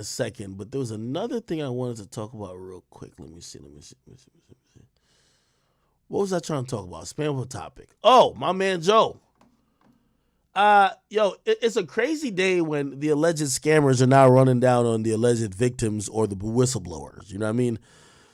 a second, but there was another thing I wanted to talk about real quick. Let me see. What was I trying to talk about? Spam topic. Oh, my man Joe. It's a crazy day when the alleged scammers are now running down on the alleged victims or the whistleblowers. You know what I mean?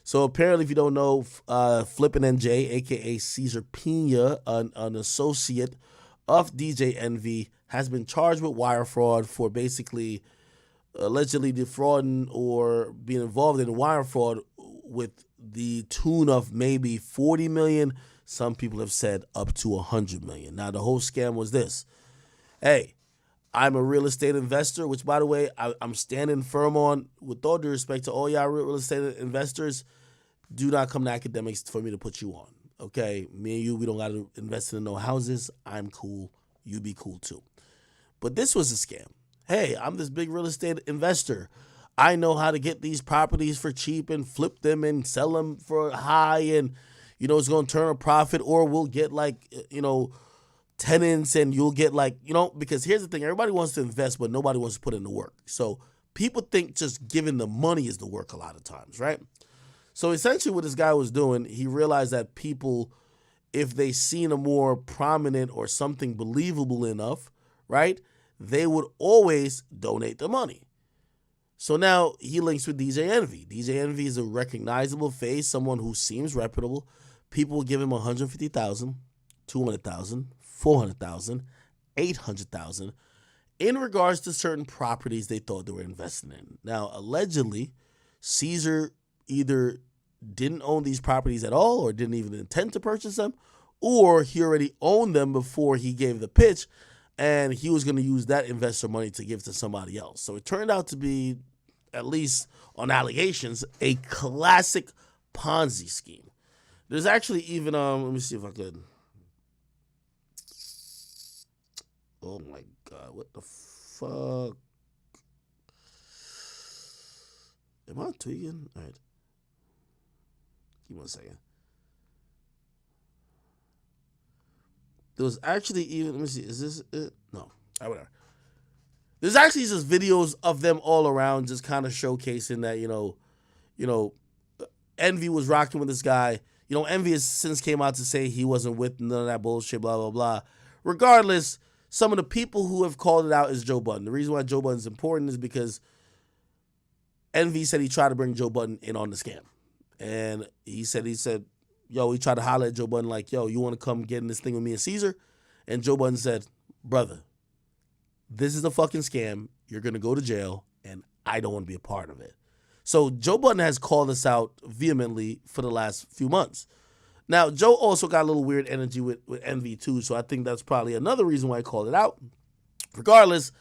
So apparently, if you don't know, Flippin' NJ, aka Cesar Pina, an associate of DJ Envy, has been charged with wire fraud for basically allegedly defrauding or being involved in wire fraud with the tune of maybe 40 million. Some people have said up to 100 million. Now, the whole scam was this. Hey, I'm a real estate investor, which, by the way, I'm standing firm on. With all due respect to all y'all real estate investors, do not come to academics for me to put you on. Okay? Me and you, we don't got to invest in no houses. I'm cool. You be cool too. But this was a scam. Hey, I'm this big real estate investor. I know how to get these properties for cheap and flip them and sell them for high, and, it's going to turn a profit, or we'll get tenants, and you'll get because here's the thing. Everybody wants to invest, but nobody wants to put in the work. So people think just giving the money is the work a lot of times, right? So essentially what this guy was doing, he realized that people, if they seen a more prominent or something believable enough, right, they would always donate the money. So now he links with DJ Envy. DJ Envy is a recognizable face, someone who seems reputable. People will give him 150,000, 200,000, 400,000, 800,000 in regards to certain properties they thought they were investing in. Now, allegedly, Caesar either didn't own these properties at all or didn't even intend to purchase them, or he already owned them before he gave the pitch, and he was going to use that investor money to give to somebody else. So it turned out to be, at least on allegations, a classic Ponzi scheme. There's actually even, let me see if I could. Oh my God, what the fuck? Am I tweaking? All right. Give me 1 second. There was actually even, let me see, is this it? No. All right, whatever. There's actually just videos of them all around just kind of showcasing that, Envy was rocking with this guy. Envy has since came out to say he wasn't with none of that bullshit, blah, blah, blah. Regardless, some of the people who have called it out is Joe Budden. The reason why Joe Budden is important is because Envy said he tried to bring Joe Budden in on the scam. And he said, he tried to holler at Joe Budden like, yo, you want to come get in this thing with me and Caesar? And Joe Budden said, brother, this is a fucking scam. You're going to go to jail, and I don't want to be a part of it. So Joe Budden has called us out vehemently for the last few months. Now, Joe also got a little weird energy with Envy too, so I think that's probably another reason why I called it out. Regardless,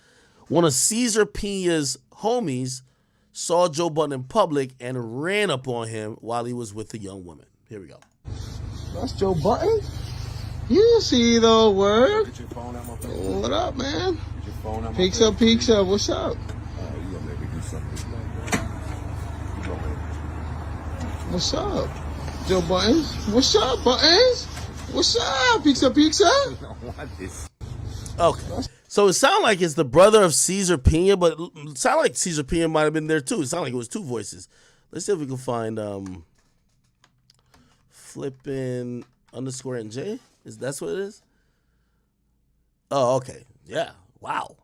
one of Cesar Pina's homies saw Joe Budden in public and ran up on him while he was with a young woman. Here we go. That's Joe Budden? You see the word? Get your phone out, my friend. What up, man? Get your phone out, my Peeks friend. up, peeks up. What's up? You gonna make me do something like that. You gonna make What's up? Joe Buttons? What's up, Buttons? What's up? Peeks up, peeks up. me want this. Okay. So it sounded like it's the brother of Cesar Pina, but it sounded like Cesar Pina might have been there too. It sounded like it was two voices. Let's see if we can find Flippin' underscore NJ. That's what it is? Oh, okay. Yeah. Wow.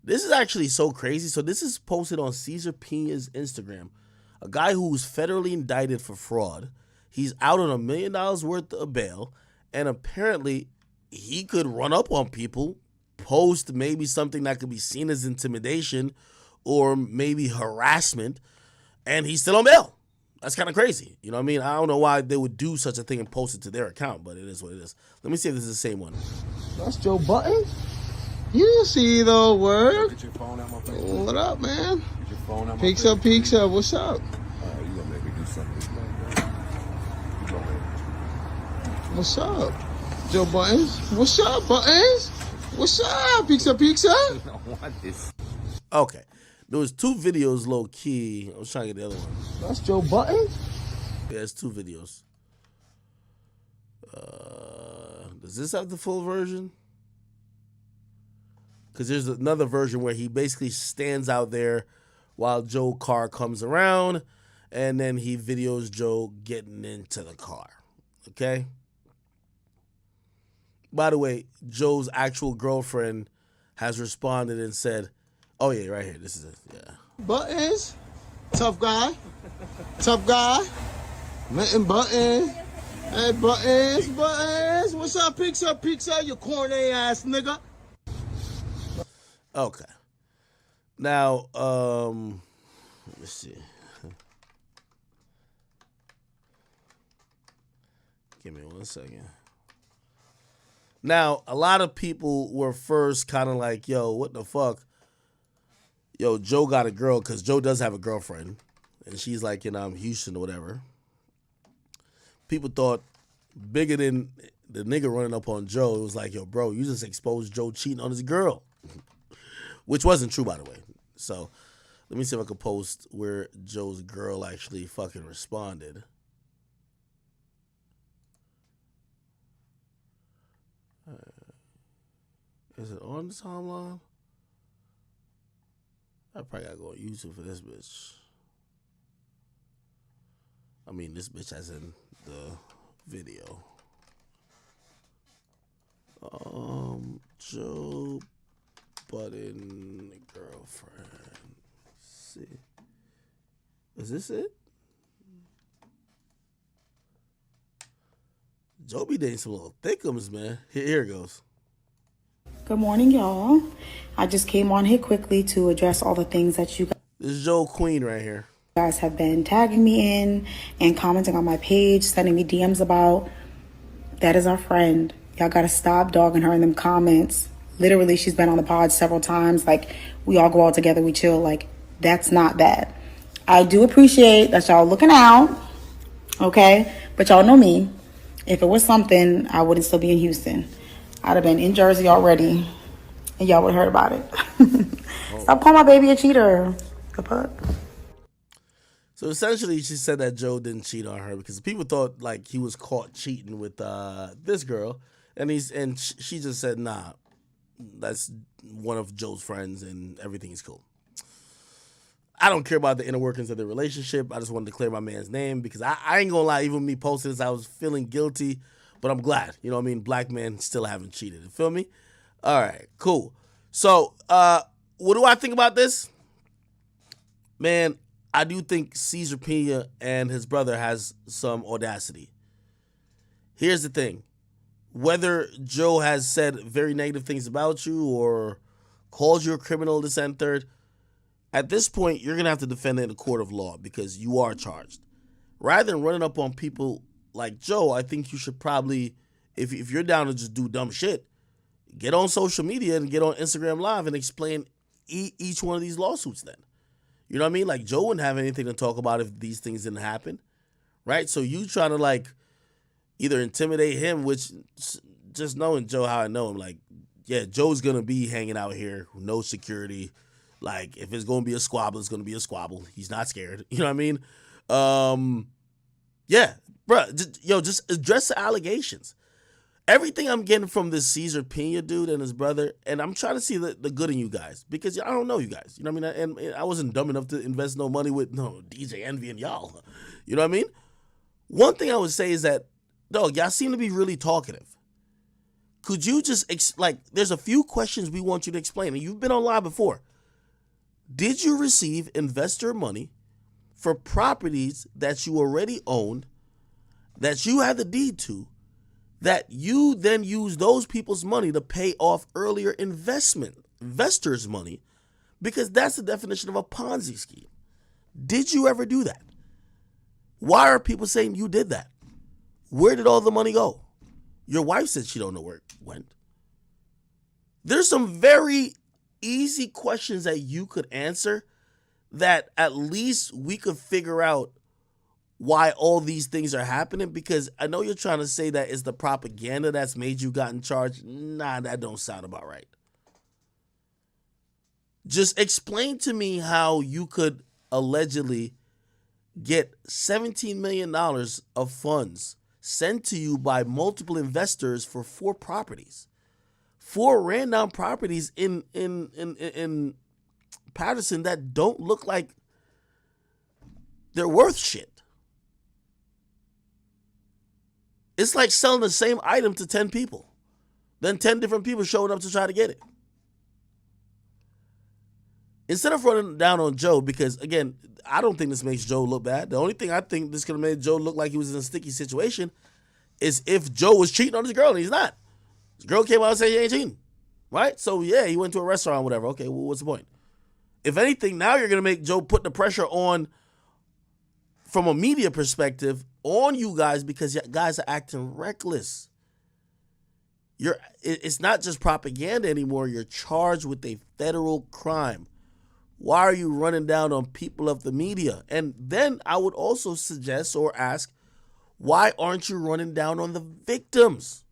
This is actually so crazy. So this is posted on Cesar Pina's Instagram. A guy who's federally indicted for fraud. He's out on $1 million worth of bail. And apparently he could run up on people, post maybe something that could be seen as intimidation or maybe harassment, and he's still on bail. That's kind of crazy. You know what I mean? I don't know why they would do such a thing and post it to their account, but it is what it is. Let me see if this is the same one. That's Joe Budden? You see the word? Get your phone out, my friend. What up, man? Get your phone out, my Peeks friend. up, peeks up. What's up? You gonna make me do something like that. You gonna make me. What's up? Joe Buttons? What's up, Buttons? What's up? Peeks up, peeks up. I don't want this. Okay. There was two videos low key. I was trying to get the other one. That's Joe Budden? Yeah, it's two videos. Does this have the full version? Because there's another version where he basically stands out there while Joe's car comes around, and then he videos Joe getting into the car. Okay? By the way, Joe's actual girlfriend has responded and said, oh yeah, right here, this is it, yeah. Buttons, tough guy, Mitten Buttons. Hey, Buttons, what's up, pizza, you corny ass nigga. Okay. Now, let me see. Give me 1 second. Now, a lot of people were first kind of like, yo, what the fuck? Yo, Joe got a girl, because Joe does have a girlfriend, and she's like in Houston or whatever. People thought bigger than the nigga running up on Joe. It was like, yo, bro, you just exposed Joe cheating on his girl. Which wasn't true, by the way. So let me see if I could post where Joe's girl actually fucking responded. Is it on the timeline? I probably gotta go on YouTube for this bitch. I mean, this bitch as in the video. Joe Budden girlfriend. Let's see. Is this it? Joe be dating some little thickums, man. Here it goes. Good morning, y'all. I just came on here quickly to address all the things that you This is Joe Queen right here. guys have been tagging me in and commenting on my page, sending me DMs about. That is our friend. Y'all gotta stop dogging her in them comments. Literally, she's been on the pod several times. Like, we all go out together, we chill. Like, that's not that. I do appreciate that y'all looking out, okay? But y'all know me. If it was something, I wouldn't still be in Houston. I'd have been in Jersey already, and y'all would have heard about it. Stop calling my baby a cheater. The fuck? So essentially, she said that Joe didn't cheat on her because people thought like he was caught cheating with this girl, and she just said, nah, that's one of Joe's friends, and everything is cool. I don't care about the inner workings of the relationship. I just wanted to clear my man's name because I ain't gonna lie, even me posting this, I was feeling guilty, but I'm glad. You know what I mean? Black men still haven't cheated. You feel me? All right, cool. So, what do I think about this? Man, I do think Cesar Pina and his brother has some audacity. Here's the thing. Whether Joe has said very negative things about you or called you a criminal, this and third, at this point, you're going to have to defend it in a court of law because you are charged. Rather than running up on people like Joe, I think you should probably, if you're down to just do dumb shit, get on social media and get on Instagram Live and explain each one of these lawsuits then. You know what I mean? Like, Joe wouldn't have anything to talk about if these things didn't happen, right? So you trying to, like, either intimidate him, which just knowing Joe how I know him, like, yeah, Joe's going to be hanging out here, no security. Like, if it's going to be a squabble, it's going to be a squabble. He's not scared. You know what I mean? Yeah, bro, just address the allegations. Everything I'm getting from this Cesar Pina dude and his brother, and I'm trying to see the good in you guys because I don't know you guys. You know what I mean? And I wasn't dumb enough to invest no money with DJ Envy and y'all. You know what I mean? One thing I would say is that, dog, y'all seem to be really talkative. Could you just, there's a few questions we want you to explain, and you've been on live before. Did you receive investor money for properties that you already owned, that you had the deed to, that you then use those people's money to pay off earlier investors' money, because that's the definition of a Ponzi scheme. Did you ever do that? Why are people saying you did that? Where did all the money go? Your wife said she don't know where it went. There's some very easy questions that you could answer that at least we could figure out why all these things are happening, because I know you're trying to say that it's the propaganda that's made you got in charge. Nah, that don't sound about right. Just explain to me how you could allegedly get $17 million of funds sent to you by multiple investors for 4 properties. 4 random properties in Patterson that don't look like they're worth shit. It's like selling the same item to 10 people. Then 10 different people showing up to try to get it. Instead of running down on Joe, because, again, I don't think this makes Joe look bad. The only thing I think this could have made Joe look like he was in a sticky situation is if Joe was cheating on his girl, and he's not. His girl came out and said he ain't cheating. Right? So, yeah, he went to a restaurant or whatever. Okay, well, what's the point? If anything, now you're going to make Joe put the pressure on, from a media perspective, on you guys because you guys are acting reckless. It's not just propaganda anymore. You're charged with a federal crime. Why are you running down on people of the media? And then I would also suggest or ask, why aren't you running down on the victims?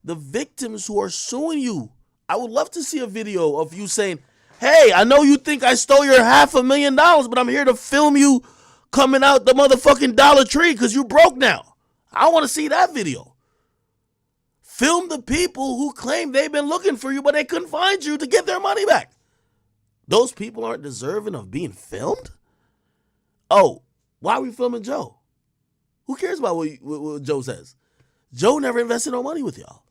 The victims who are suing you. I would love to see a video of you saying, hey, I know you think I stole your $500,000, but I'm here to film you coming out the motherfucking Dollar Tree because you broke now. I want to see that video. Film the people who claim they've been looking for you, but they couldn't find you to get their money back. Those people aren't deserving of being filmed? Oh, why are we filming Joe? Who cares about what Joe says? Joe never invested no money with y'all.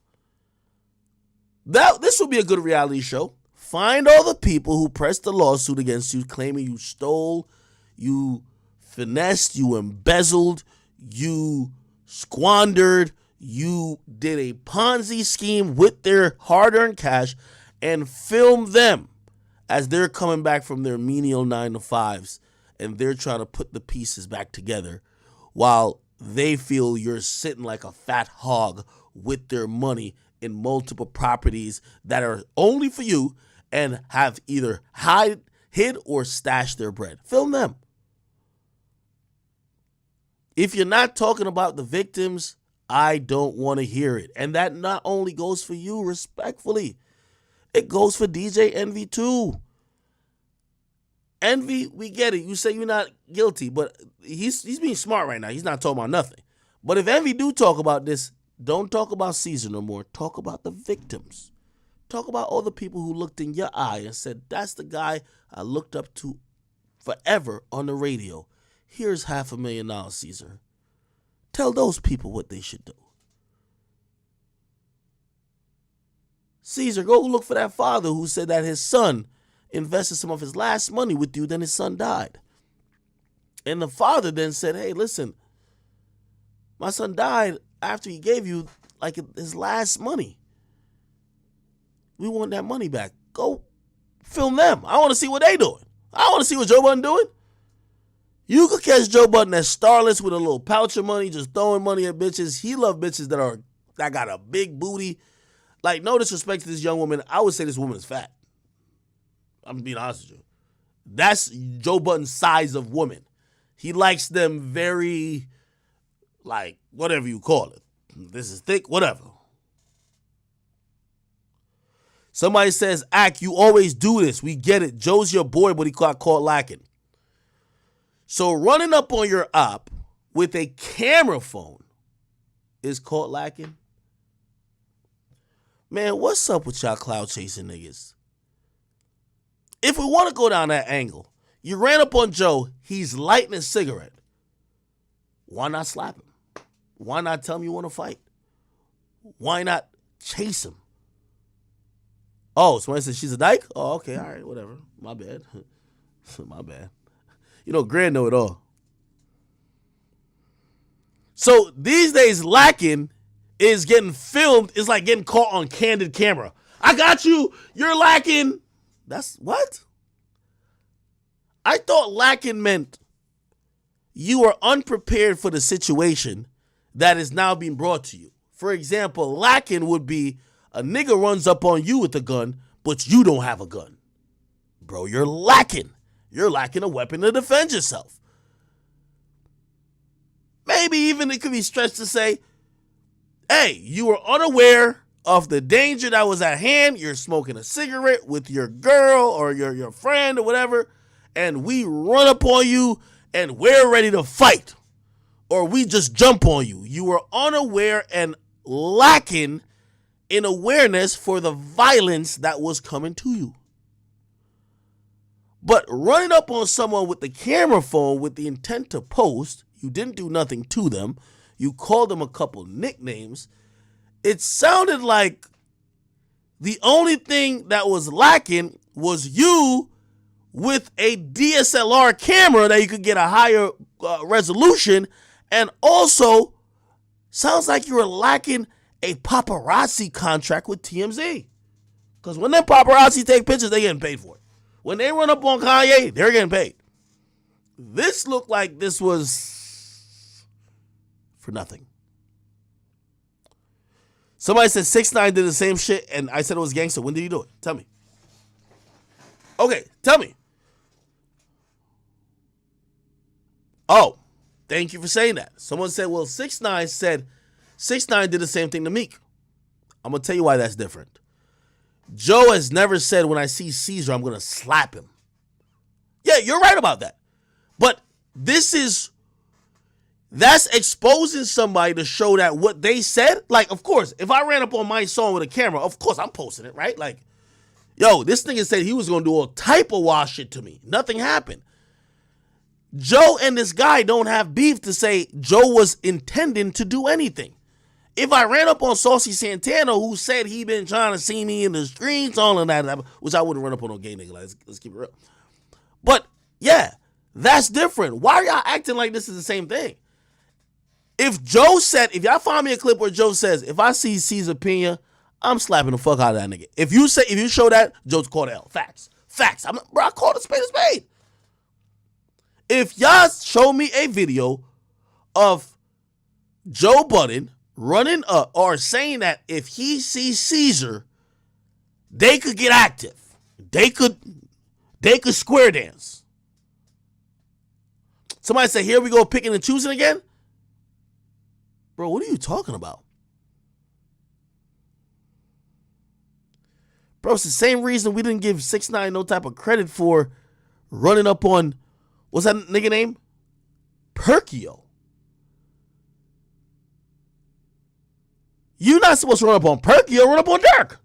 This will be a good reality show. Find all the people who pressed the lawsuit against you, claiming you stole, you finessed, you embezzled, you squandered, you did a Ponzi scheme with their hard-earned cash, and film them as they're coming back from their menial 9-to-5s and they're trying to put the pieces back together while they feel you're sitting like a fat hog with their money in multiple properties that are only for you and have either hid or stashed their bread. Film them. If you're not talking about the victims, I don't want to hear it. And that not only goes for you, respectfully. It goes for DJ Envy too. Envy, we get it. You say you're not guilty, but he's being smart right now. He's not talking about nothing. But if Envy do talk about this, don't talk about Caesar no more. Talk about the victims. Talk about all the people who looked in your eye and said, that's the guy I looked up to forever on the radio. Here's $500,000, Caesar. Tell those people what they should do. Caesar, go look for that father who said that his son invested some of his last money with you, then his son died. And the father then said, hey, listen, my son died after he gave you like his last money. We want that money back. Go film them. I want to see what they doing. I want to see what Joe Budden doing. You could catch Joe Budden as starless with a little pouch of money, just throwing money at bitches. He love bitches that got a big booty. Like, no disrespect to this young woman. I would say this woman is fat. I'm being honest with you. That's Joe Budden's size of woman. He likes them very, like, whatever you call it. This is thick, whatever. Somebody says, Ak, you always do this. We get it. Joe's your boy, but he got caught lacking. So running up on your op with a camera phone is caught lacking? Man, what's up with y'all cloud chasing niggas? If we want to go down that angle, you ran up on Joe, he's lighting a cigarette. Why not slap him? Why not tell him you want to fight? Why not chase him? Oh, somebody said she's a dyke? Oh, okay, all right, whatever. My bad. My bad. You know, Grand know it all. So these days, lacking is getting filmed. It's like getting caught on candid camera. I got you. You're lacking. That's what? I thought lacking meant you are unprepared for the situation that is now being brought to you. For example, lacking would be a nigga runs up on you with a gun, but you don't have a gun. Bro, you're lacking. You're lacking a weapon to defend yourself. Maybe even it could be stretched to say, hey, you were unaware of the danger that was at hand. You're smoking a cigarette with your girl or your friend or whatever, and we run up on you and we're ready to fight. Or we just jump on you. You were unaware and lacking in awareness for the violence that was coming to you. But running up on someone with the camera phone with the intent to post, you didn't do nothing to them. You called them a couple nicknames. It sounded like the only thing that was lacking was you with a DSLR camera that you could get a higher resolution, and also sounds like you were lacking a paparazzi contract with TMZ. Because when them paparazzi take pictures, they getting paid for it. When they run up on Kanye, they're getting paid. This looked like this was for nothing. Somebody said 6ix9ine did the same shit, and I said it was gangster. When did he do it? Tell me. Okay, tell me. Oh, thank you for saying that. Someone said, well, 6ix9ine said 6ix9ine did the same thing to Meek. I'm going to tell you why that's different. Joe has never said, when I see Caesar, I'm going to slap him. Yeah, you're right about that. But that's exposing somebody to show that what they said, like, of course, if I ran up on my song with a camera, of course I'm posting it, right? Like, yo, this nigga said he was going to do all type of wild shit to me. Nothing happened. Joe and this guy don't have beef to say Joe was intending to do anything. If I ran up on Saucy Santana, who said he been trying to see me in the streets, all of that, which I wouldn't run up on no gay nigga. Let's keep it real. But, yeah, that's different. Why are y'all acting like this is the same thing? If Joe said, if y'all find me a clip where Joe says, if I see Cesar Pina, I'm slapping the fuck out of that nigga. If you show that, Joe's called L. Facts. I called a spade a spade. If y'all show me a video of Joe Budden running up or saying that if he sees Caesar, they could get active. They could square dance. Somebody say, here we go picking and choosing again? Bro, what are you talking about? Bro, it's the same reason we didn't give 6ix9ine no type of credit for running up on, what's that nigga name? Perkio. You're not supposed to run up on Perkio, run up on Dirk.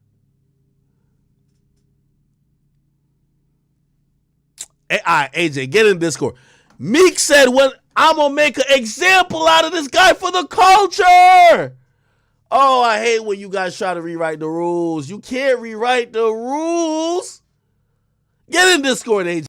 All right, AJ, get in Discord. Meek said, "When I'm gonna make an example out of this guy for the culture." Oh, I hate when you guys try to rewrite the rules. You can't rewrite the rules. Get in Discord, AJ.